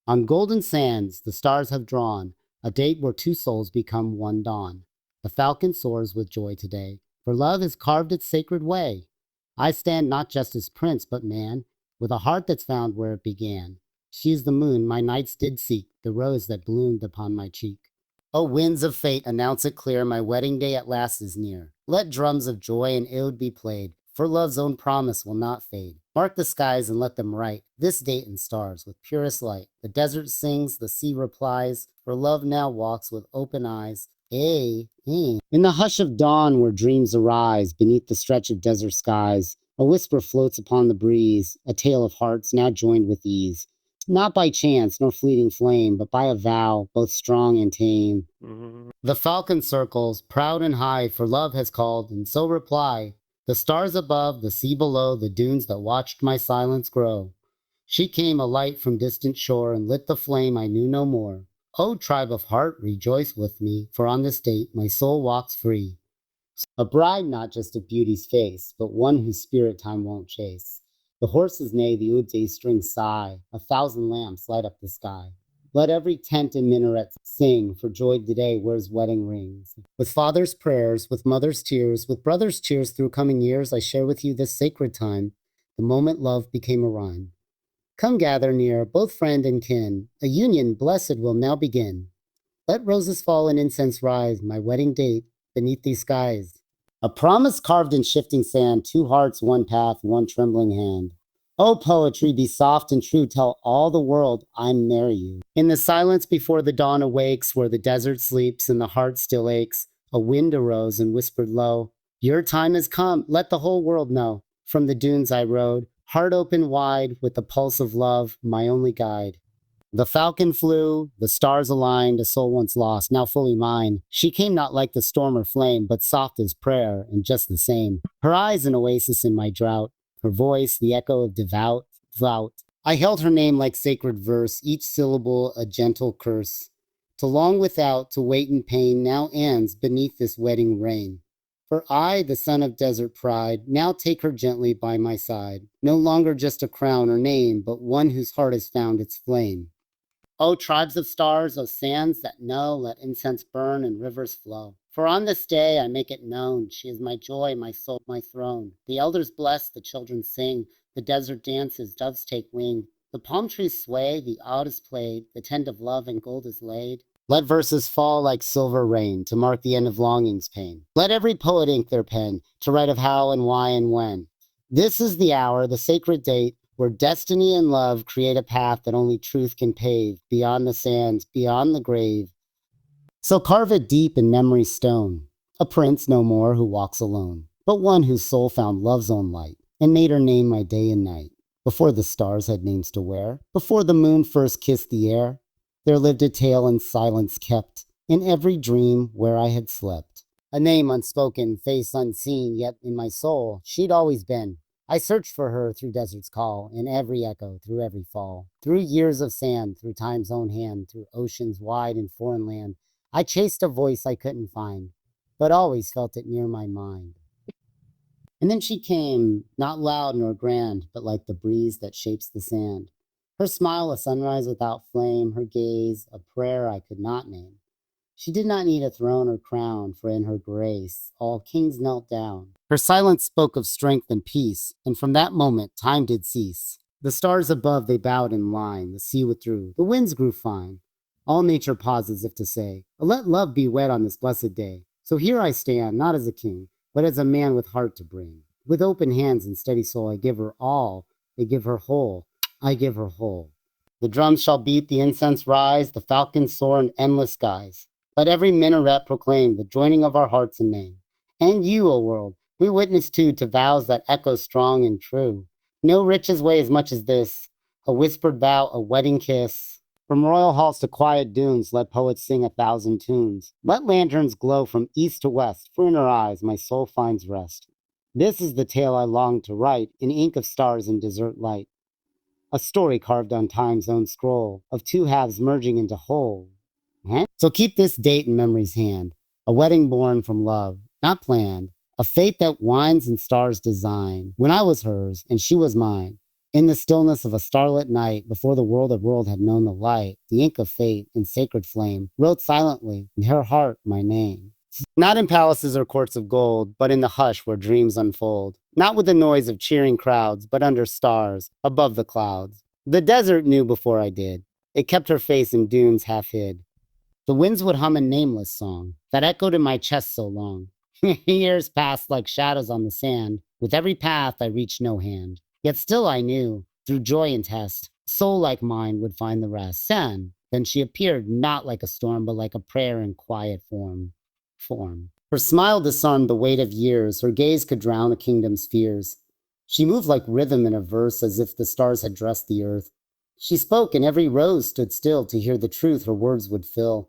On golden sands the stars have drawn a date where two souls become one dawn. The falcon soars with joy today, for love has carved its sacred way. I stand not just as prince, but man, with a heart that's found where it began. She is the moon my nights did seek, the rose that bloomed upon my cheek. O winds of fate, announce it clear, my wedding day at last is near. Let drums of joy and ode be played, for love's own promise will not fade. Mark the skies and let them write this date in stars with purest light. The desert sings, the sea replies, for love now walks with open eyes. Hey, hey. In the hush of dawn where dreams arise, beneath the stretch of desert skies, a whisper floats upon the breeze, a tale of hearts now joined with ease. Not by chance nor fleeting flame, but by a vow both strong and tame. The falcon circles, proud and high, for love has called, and so reply the stars above, the sea below, the dunes that watched my silence grow. She came a light from distant shore, and lit the flame I knew no more. O tribe of heart, rejoice with me, for on this date my soul walks free. A bride not just of beauty's face, but one whose spirit time won't chase. The horses neigh, the oud's strings sigh, 1,000 lamps light up the sky. Let every tent and minaret sing, for joy today wears wedding rings. With father's prayers, with mother's tears, with brother's cheers through coming years, I share with you this sacred time, the moment love became a rhyme. Come gather near, both friend and kin, a union blessed will now begin. Let roses fall and incense rise, my wedding date beneath these skies. A promise carved in shifting sand, two hearts, one path, one trembling hand. O poetry, be soft and true, tell all the world I'm marry you. In the silence before the dawn awakes, where the desert sleeps and the heart still aches, a wind arose and whispered low, your time has come, let the whole world know. From the dunes I rode, heart open wide, with the pulse of love, my only guide. The falcon flew, the stars aligned, a soul once lost, now fully mine. She came not like the storm or flame, but soft as prayer, and just the same. Her eyes an oasis in my drought, her voice the echo of devout. I held her name like sacred verse, each syllable a gentle curse. To long without, to wait in pain, now ends beneath this wedding rain. For I, the son of desert pride, now take her gently by my side. No longer just a crown or name, but one whose heart has found its flame. O tribes of stars, O sands that know, let incense burn and rivers flow. For on this day I make it known, she is my joy, my soul, my throne. The elders bless, the children sing, the desert dances, doves take wing. The palm trees sway, the oud is played, the tent of love and gold is laid. Let verses fall like silver rain, to mark the end of longing's pain. Let every poet ink their pen, to write of how and why and when. This is the hour, the sacred date, where destiny and love create a path that only truth can pave, beyond the sands, beyond the grave. So carve it deep in memory's stone, a prince no more who walks alone, but one whose soul found love's own light, and made her name my day and night. Before the stars had names to wear, before the moon first kissed the air, there lived a tale in silence kept, in every dream where I had slept. A name unspoken, face unseen, yet in my soul she'd always been. I searched for her through desert's call, in every echo, through every fall. Through years of sand, through time's own hand, through oceans wide and foreign land. I chased a voice I couldn't find, but always felt it near my mind. And then she came, not loud nor grand, but like the breeze that shapes the sand. Her smile a sunrise without flame, her gaze a prayer I could not name. She did not need a throne or crown, for in her grace all kings knelt down. Her silence spoke of strength and peace, and from that moment time did cease. The stars above they bowed in line, the sea withdrew, the winds grew fine. All nature paused as if to say, let love be wed on this blessed day. So here I stand, not as a king, but as a man with heart to bring. With open hands and steady soul I give her all, they give her whole, I give her whole. The drums shall beat, the incense rise, the falcons soar in endless skies. Let every minaret proclaim the joining of our hearts in name. And you, O world, we witness too to vows that echo strong and true. No riches weigh as much as this, a whispered vow, a wedding kiss. From royal halls to quiet dunes, let poets sing 1,000 tunes. Let lanterns glow from east to west, for in her eyes my soul finds rest. This is the tale I long to write, in ink of stars and desert light. A story carved on time's own scroll, of two halves merging into whole. So keep this date in memory's hand, a wedding born from love, not planned, a fate that winds in stars' design. When I was hers, and she was mine, In the stillness of a starlit night, before the world had known the light, the ink of fate in sacred flame wrote silently in her heart my name. Not in palaces or courts of gold, but in the hush where dreams unfold. Not with the noise of cheering crowds, but under stars, above the clouds. The desert knew before I did. It kept her face in dunes half hid. The winds would hum a nameless song that echoed in my chest so long. Years passed like shadows on the sand. With every path I reached no hand. Yet still I knew, through joy and test, soul like mine would find the rest. Then she appeared not like a storm, but like a prayer in quiet form. Her smile disarmed the weight of years. Her gaze could drown a kingdom's fears. She moved like rhythm in a verse, as if the stars had dressed the earth. She spoke, and every rose stood still to hear the truth her words would fill.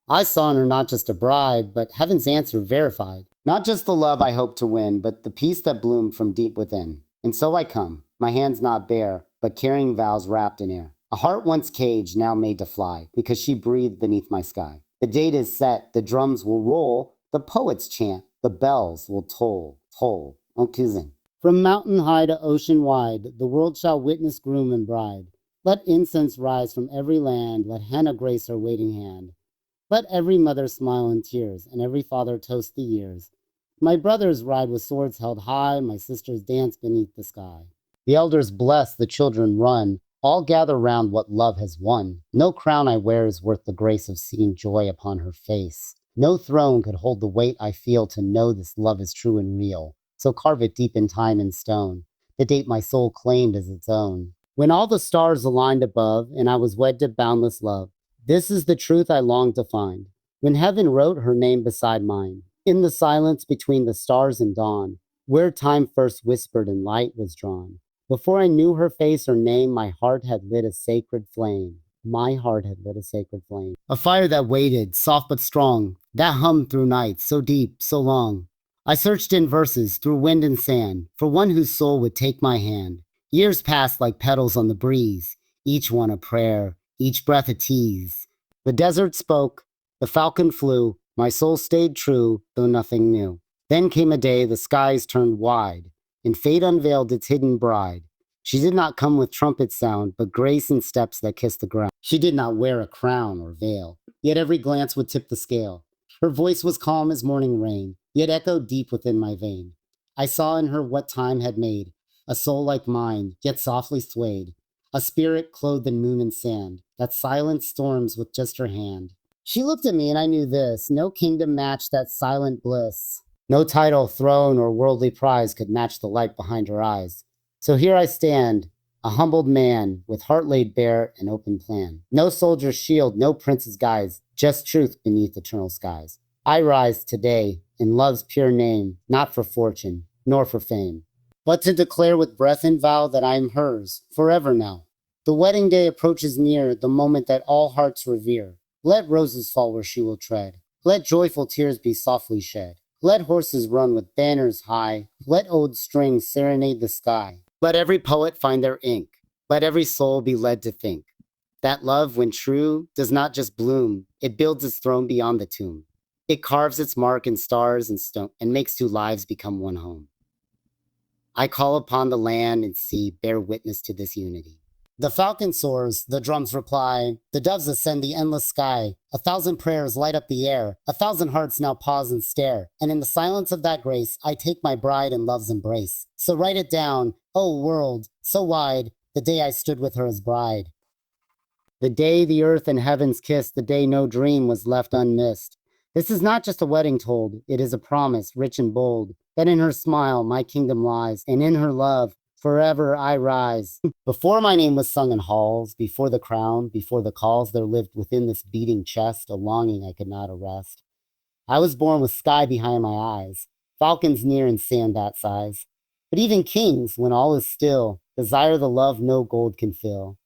I saw in her not just a bride, but heaven's answer verified. Not just the love I hoped to win, but the peace that bloomed from deep within. And so I come, my hands not bare, but carrying vows wrapped in air. A heart once caged, now made to fly, because she breathed beneath my sky. The date is set, the drums will roll, the poets chant, the bells will toll. From mountain high to ocean wide, the world shall witness groom and bride. Let incense rise from every land, let henna grace her waiting hand. Let every mother smile in tears, and every father toast the years. My brothers ride with swords held high, my sisters dance beneath the sky. The elders bless, the children run, all gather round what love has won. No crown I wear is worth the grace of seeing joy upon her face. No throne could hold the weight I feel to know this love is true and real. So carve it deep in time and stone, the date my soul claimed as its own. When all the stars aligned above, and I was wed to boundless love, this is the truth I longed to find. When heaven wrote her name beside mine, in the silence between the stars and dawn, where time first whispered and light was drawn. Before I knew her face or name, my heart had lit a sacred flame. My heart had lit a sacred flame. A fire that waited, soft but strong, that hummed through nights so deep, so long. I searched in verses, through wind and sand, for one whose soul would take my hand. Years passed like petals on the breeze, each one a prayer, each breath a tease. The desert spoke, the falcon flew, my soul stayed true, though nothing new. Then came a day the skies turned wide, and fate unveiled its hidden bride. She did not come with trumpet sound, but grace and steps that kissed the ground. She did not wear a crown or veil, yet every glance would tip the scale. Her voice was calm as morning rain, yet echoed deep within my vein. I saw in her what time had made, a soul like mine, yet softly swayed. A spirit clothed in moon and sand, that silenced storms with just her hand. She looked at me and I knew this, no kingdom matched that silent bliss. No title, throne, or worldly prize could match the light behind her eyes. So here I stand, a humbled man, with heart laid bare and open plan. No soldier's shield, no prince's guise, just truth beneath eternal skies. I rise today in love's pure name, not for fortune, nor for fame, but to declare with breath and vow that I am hers, forever now. The wedding day approaches near, the moment that all hearts revere. Let roses fall where she will tread. Let joyful tears be softly shed. Let horses run with banners high. Let old strings serenade the sky. Let every poet find their ink. Let every soul be led to think that love, when true, does not just bloom. It builds its throne beyond the tomb. It carves its mark in stars and stone and makes two lives become one home. I call upon the land and sea, bear witness to this unity. The falcon soars, the drums reply, the doves ascend the endless sky, 1,000 prayers light up the air, 1,000 hearts now pause and stare, and in the silence of that grace, I take my bride in love's embrace. So write it down, O world, so wide, the day I stood with her as bride. The day the earth and heavens kissed, the day no dream was left unmissed. This is not just a wedding told, it is a promise, rich and bold, that in her smile my kingdom lies, and in her love, forever I rise. Before my name was sung in halls, before the crown, before the calls, there lived within this beating chest a longing I could not arrest. I was born with sky behind my eyes, falcons near and sand that size. But even kings, when all is still, desire the love no gold can fill.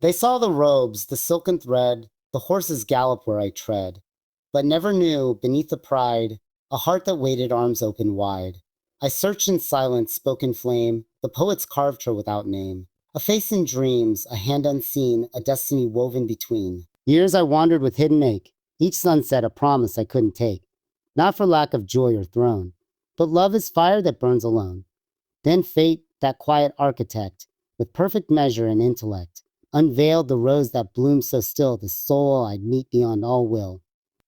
They saw the robes, the silken thread, the horses gallop where I tread, but never knew, beneath the pride, a heart that waited arms open wide. I searched in silence, spoke in flame, the poets carved her without name. A face in dreams, a hand unseen, a destiny woven between. Years I wandered with hidden ache, each sunset a promise I couldn't take. Not for lack of joy or throne, but love is fire that burns alone. Then fate, that quiet architect, with perfect measure and intellect, unveiled the rose that bloomed so still, the soul I'd meet beyond all will.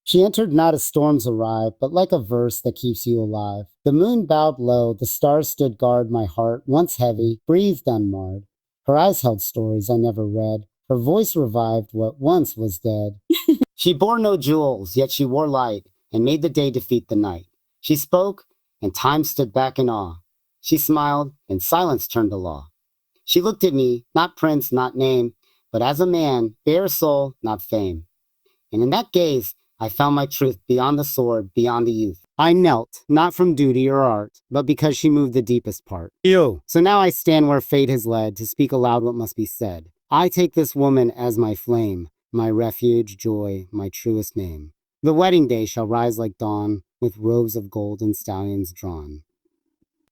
She entered not as storms arrive, but like a verse that keeps you alive. The moon bowed low, the stars stood guard, my heart, once heavy, breathed unmarred. Her eyes held stories I never read, her voice revived what once was dead. She bore no jewels, yet she wore light, and made the day defeat the night. She spoke, and time stood back in awe. She smiled, and silence turned to law. She looked at me, not prince, not name, but as a man, bare soul, not fame. And in that gaze, I found my truth beyond the sword, beyond the youth. I knelt, not from duty or art, but because she moved the deepest part. You. So now I stand where fate has led, to speak aloud what must be said. I take this woman as my flame, my refuge, joy, my truest name. The wedding day shall rise like dawn, with robes of gold and stallions drawn.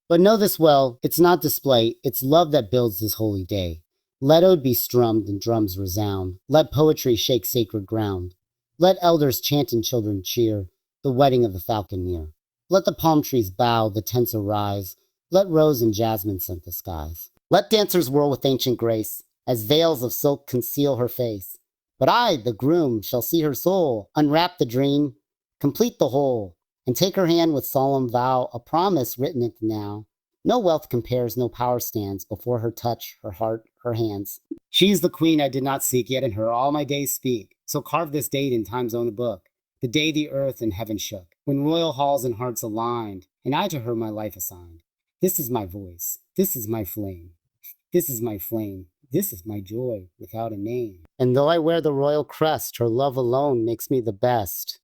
But know this well, it's not display, it's love that builds this holy day. Let ode be strummed and drums resound. Let poetry shake sacred ground. Let elders chant and children cheer, the wedding of the falcon near. Let the palm trees bow, the tents arise. Let rose and jasmine scent the skies. Let dancers whirl with ancient grace, as veils of silk conceal her face. But I, the groom, shall see her soul, unwrap the dream, complete the whole, and take her hand with solemn vow, a promise written it now. No wealth compares, no power stands before her touch, her heart, her hands. She is the queen I did not seek, yet in her all my days speak. So carve this date in time's own book, the day the earth and heaven shook, when royal halls and hearts aligned, and I to her my life assigned. This is my voice, this is my flame, this is my flame, this is my joy without a name. And though I wear the royal crest, her love alone makes me the best.